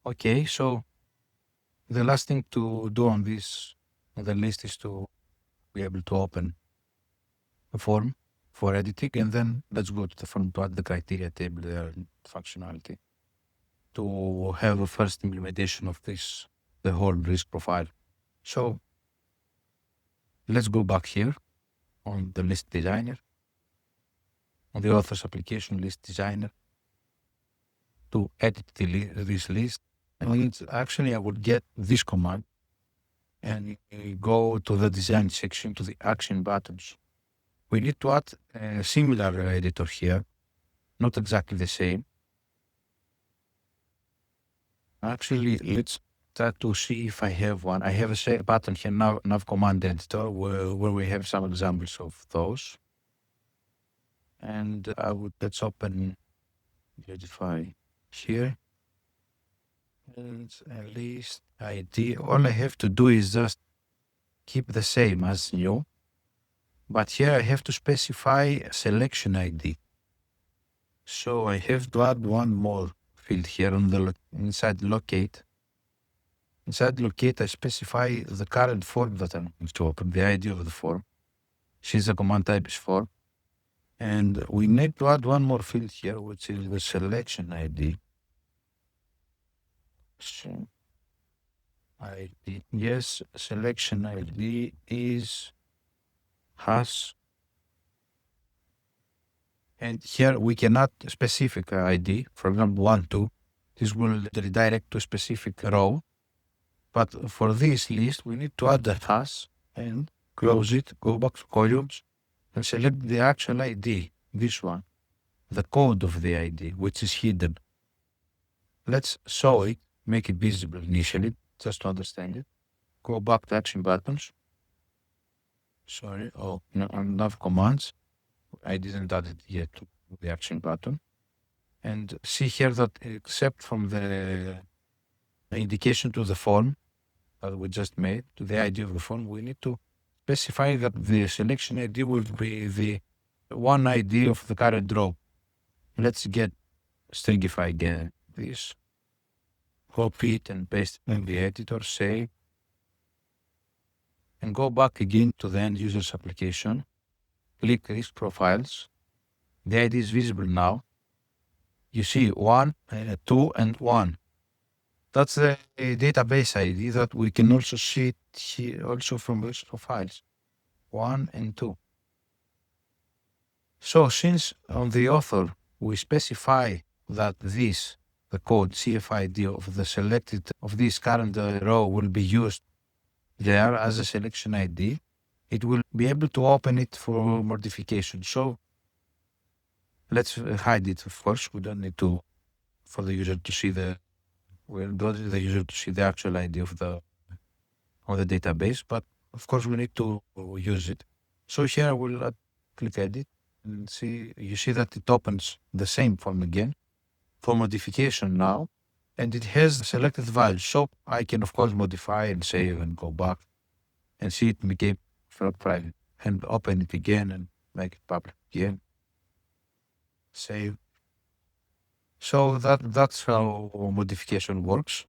Okay, so the last thing to do on the list is to be able to open a form for editing, and then let's go to the form to add the criteria table there and functionality to have a first implementation of this, the whole risk profile. So let's go back here on the list designer, on the author's application list designer, to edit this list. And actually I would get this command and go to the design section, to the action buttons. We need to add a similar editor here, not exactly the same. Actually, let's try to see if I have one. I have a button here now, nav command editor, where we have some examples of those. And let's open Modify here. And list ID. All I have to do is just keep the same as new. But here I have to specify selection ID. So I have to add one more field here on the inside locate. Inside locate, I specify the current form that I'm going to open, the ID of the form. Since the command type is form. And we need to add one more field here, which is the selection ID. So ID, yes, selection ID is has. And here we cannot specific ID, for example, 1, 2. This will redirect to a specific row. But for this list, we need to add the hash and close it, go back to columns, and select the actual ID, this one, the code of the ID, which is hidden. Let's show it, make it visible initially, just to understand it. Go back to action buttons. Sorry, nav commands. I didn't add it yet to the action button. And see here that except from the indication to the form that we just made, to the ID of the form, we need to specify that the selection ID will be the one ID of the current row. Let's get stringify again this, copy it and paste it in the editor, save, and go back again to the end user's application, click risk profiles. The ID is visible now. You see 1, 2, and 1. That's the database ID that we can also see it here also from risk profiles, 1 and 2. So since on the author we specify that the code CFID of the selected of this current row will be used there as a selection ID, it will be able to open it for modification. So let's hide it, of course. We don't need to, for the user to see we don't need the user to see the actual ID of the database, but of course we need to use it. So here I will click edit and see, you see that it opens the same form again for modification now, and it has selected values. So I can of course modify and save and go back and see it became private and open it again and make it public again. Save. So that's how modification works.